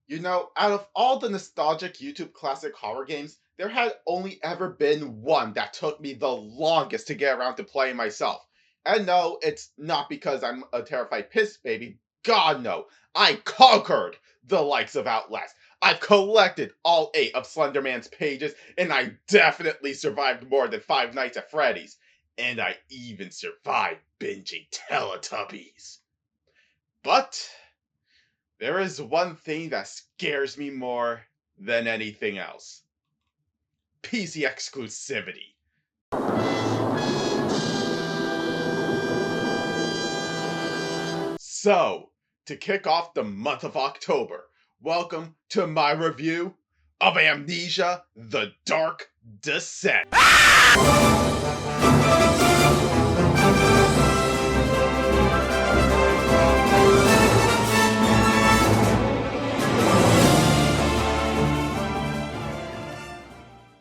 You know, out of all the nostalgic YouTube classic horror games, there had only ever been one that took me the longest to get around to playing myself. And no, it's not because I'm a terrified piss baby. God no, I conquered the likes of Outlast. I've collected all 8 of Slenderman's pages, and I definitely survived more than 5 Nights at Freddy's. And I even survived binging Teletubbies. But there is one thing that scares me more than anything else: PC exclusivity. So, to kick off the month of October, welcome to my review of Amnesia the Dark Descent.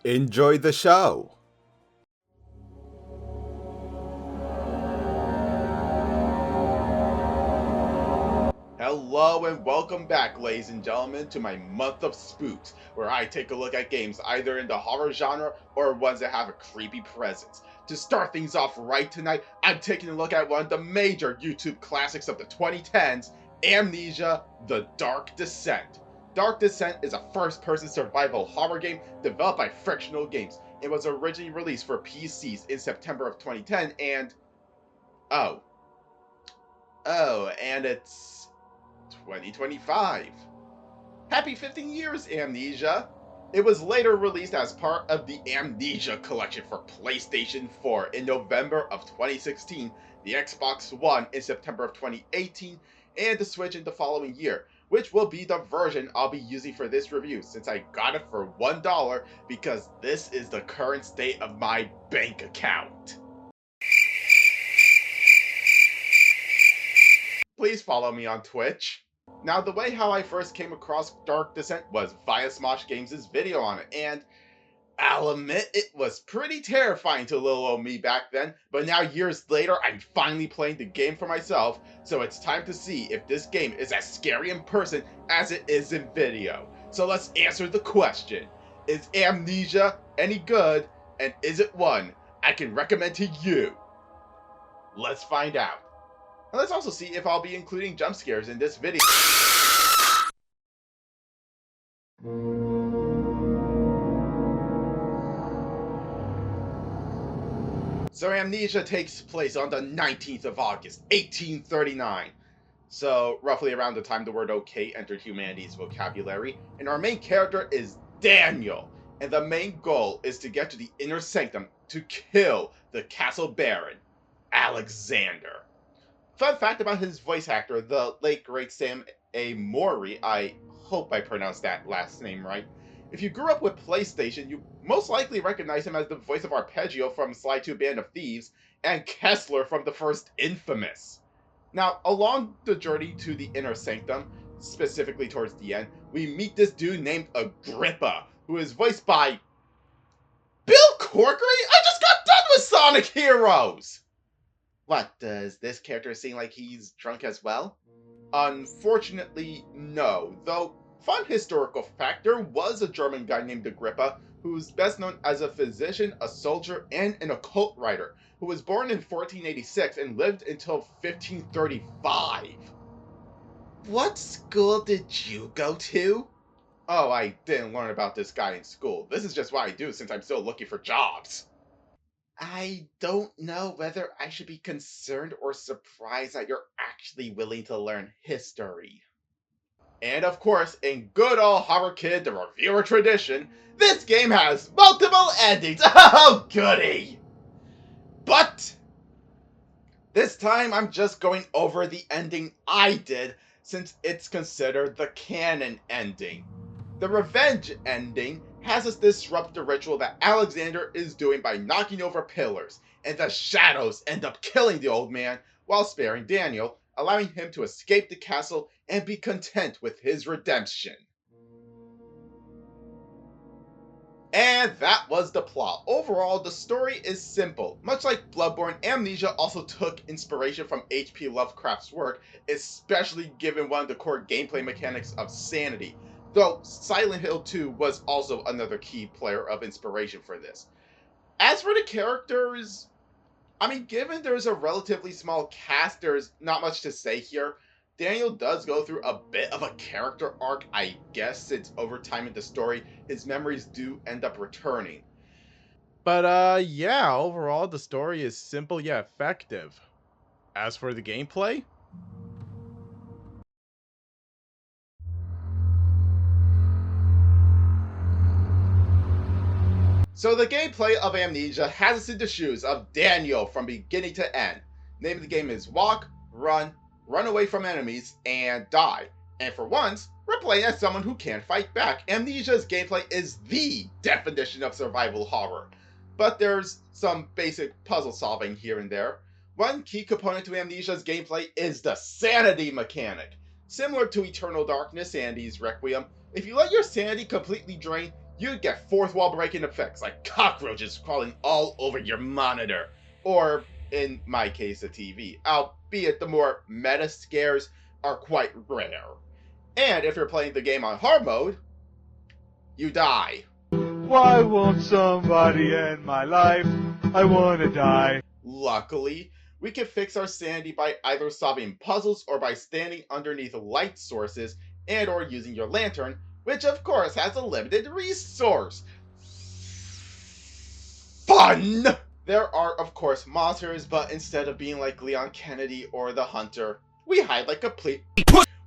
Enjoy the show. Hello and welcome back, ladies and gentlemen, to my month of spooks, where I take a look at games either in the horror genre or ones that have a creepy presence. To start things off right tonight, I'm taking a look at one of the major YouTube classics of the 2010s, Amnesia the Dark Descent. Dark Descent is a first-person survival horror game developed by FrictionalGames. It was originally released for PCs in September of 2010, and and it's 2025. Happy 15 years, Amnesia! It was later released as part of the Amnesia collection for PlayStation 4 in November of 2016, the Xbox One in September of 2018, and the Switch in the following year, which will be the version I'll be using for this review since I got it for $1 because this is the current state of my bank account. Please follow me on Twitch. Now, the way how I first came across Dark Descent was via Smosh Games' video on it, and I'll admit it was pretty terrifying to little old me back then, but now years later, I'm finally playing the game for myself, so it's time to see if this game is as scary in person as it is in video. So let's answer the question: is Amnesia any good, and is it one I can recommend to you? Let's find out. And let's also see if I'll be including jump scares in this video. So Amnesia takes place on the 19th of August, 1839. So roughly around the time the word okay entered humanity's vocabulary. And our main character is Daniel. And the main goal is to get to the inner sanctum to kill the castle baron, Alexander. Fun fact about his voice actor, the late great Sam A. Mori, I hope I pronounced that last name right. If you grew up with PlayStation, you most likely recognize him as the voice of Arpeggio from Sly 2 Band of Thieves, and Kessler from the first Infamous. Now, along the journey to the inner sanctum, specifically towards the end, we meet this dude named Agrippa, who is voiced by Bill Corkery? I just got done with Sonic Heroes! What, does this character seem like he's drunk as well? Unfortunately, no, though fun historical fact, there was a German guy named Agrippa, who's best known as a physician, a soldier, and an occult writer, who was born in 1486 and lived until 1535. What school did you go to? Oh, I didn't learn about this guy in school. This is just what I do since I'm still looking for jobs. I don't know whether I should be concerned or surprised that you're actually willing to learn history. And of course, in good old Horror Kid, the reviewer tradition, this game has multiple endings. Oh, goody! But this time I'm just going over the ending I did since it's considered the canon ending. The revenge ending has us disrupt the ritual that Alexander is doing by knocking over pillars, and the shadows end up killing the old man while sparing Daniel, allowing him to escape the castle and be content with his redemption. And that was the plot. Overall, the story is simple. Much like Bloodborne, Amnesia also took inspiration from H.P. Lovecraft's work, especially given one of the core gameplay mechanics of sanity. though Silent Hill 2 was also another key player of inspiration for this. As for the characters, I mean, given there's a relatively small cast, there's not much to say here. Daniel does go through a bit of a character arc, I guess, since over time in the story, his memories do end up returning. But yeah, overall the story is simple yet effective. As for the gameplay, So the gameplay of Amnesia has us in the shoes of Daniel from beginning to end. Name of the game is walk, run away from enemies, and die. And for once, we're playing as someone who can't fight back. Amnesia's gameplay is the definition of survival horror. But there's some basic puzzle solving here and there. One key component to Amnesia's gameplay is the sanity mechanic. Similar to Eternal Darkness and Ys Requiem, if you let your sanity completely drain, you'd get fourth wall breaking effects like cockroaches crawling all over your monitor, or in my case, a TV, albeit the more meta scares are quite rare. And if you're playing the game on hard mode, you die. Why won't somebody end my life? I wanna die. Luckily, we can fix our sanity by either solving puzzles or by standing underneath light sources and or using your lantern, which of course has a limited resource. Fun! There are of course monsters, but instead of being like Leon Kennedy or the Hunter, we hide like a complete.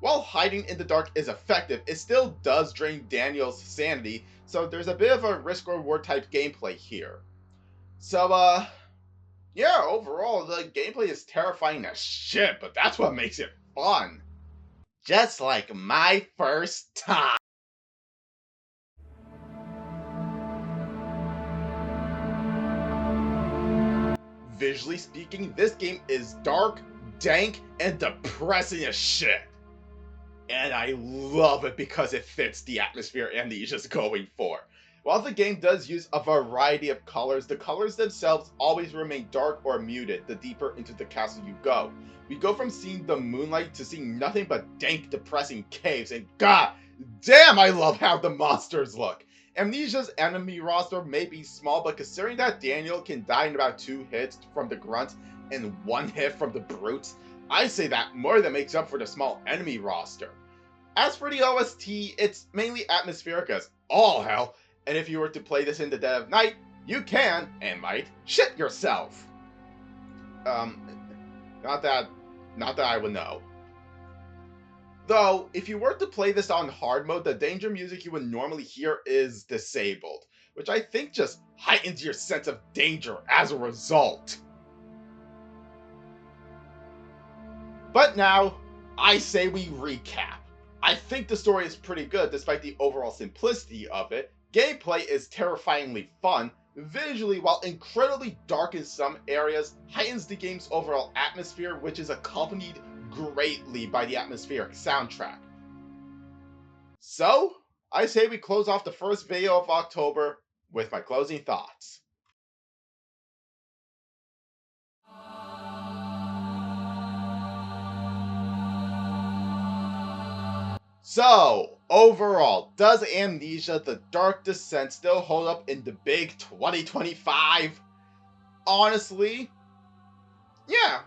While hiding in the dark is effective, it still does drain Daniel's sanity, so there's a bit of a risk-reward type gameplay here. So, yeah, overall, the gameplay is terrifying as shit, but that's what makes it fun. Just like my first time. Visually speaking, this game is dark, dank, and depressing as shit. And I love it because it fits the atmosphere Amnesia's going for. While the game does use a variety of colors, the colors themselves always remain dark or muted the deeper into the castle you go. We go from seeing the moonlight to seeing nothing but dank, depressing caves, and god damn, I love how the monsters look. Amnesia's enemy roster may be small, but considering that Daniel can die in about 2 hits from the grunts and 1 hit from the brutes, I say that more than makes up for the small enemy roster. As for the OST, it's mainly atmospheric as all hell, and if you were to play this in the dead of night, you can, and might, shit yourself. Not that I would know. Though, if you were to play this on hard mode, the danger music you would normally hear is disabled, which I think just heightens your sense of danger as a result. But now, I say we recap. I think the story is pretty good despite the overall simplicity of it. Gameplay is terrifyingly fun. Visually, while incredibly dark in some areas, heightens the game's overall atmosphere, which is accompanied greatly by the atmospheric soundtrack. So, I say we close off the first video of October with my closing thoughts. So, overall, does Amnesia the Dark Descent still hold up in the big 2025? Honestly, yeah,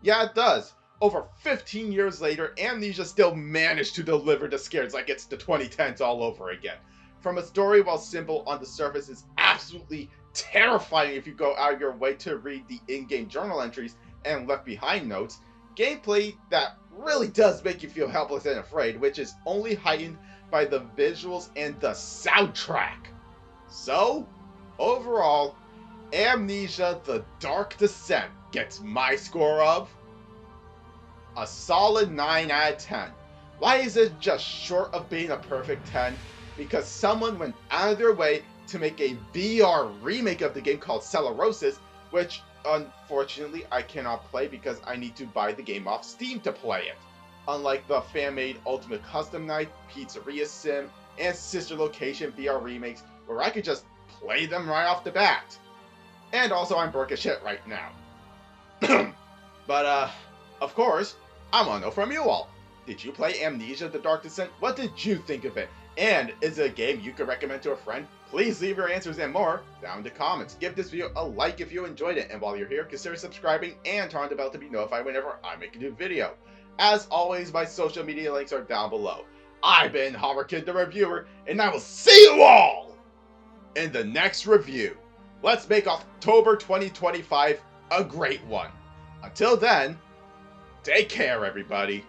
it does. Over 15 years later, Amnesia still managed to deliver the scares like it's the 2010s all over again. From a story, while simple on the surface, is absolutely terrifying if you go out of your way to read the in-game journal entries and left behind notes. Gameplay that really does make you feel helpless and afraid, which is only heightened by the visuals and the soundtrack. So, overall, Amnesia the Dark Descent gets my score of a solid 9 out of 10. Why is it just short of being a perfect 10? Because someone went out of their way to make a VR remake of the game called Celerosis, which unfortunately I cannot play because I need to buy the game off Steam to play it. Unlike the fan-made Ultimate Custom Night, Pizzeria Sim, and Sister Location VR remakes, where I could just play them right off the bat. And also I'm broke as shit right now. But of course, I want to know from you all. Did you play Amnesia the Dark Descent? What did you think of it? And is it a game you could recommend to a friend? Please leave your answers and more down in the comments. Give this video a like if you enjoyed it, and while you're here, consider subscribing and turn on the bell to be notified whenever I make a new video. As always, my social media links are down below. I've been Hoverkid the Reviewer, and I will see you all in the next review. Let's make October 2025 a great one. Until then, take care, everybody.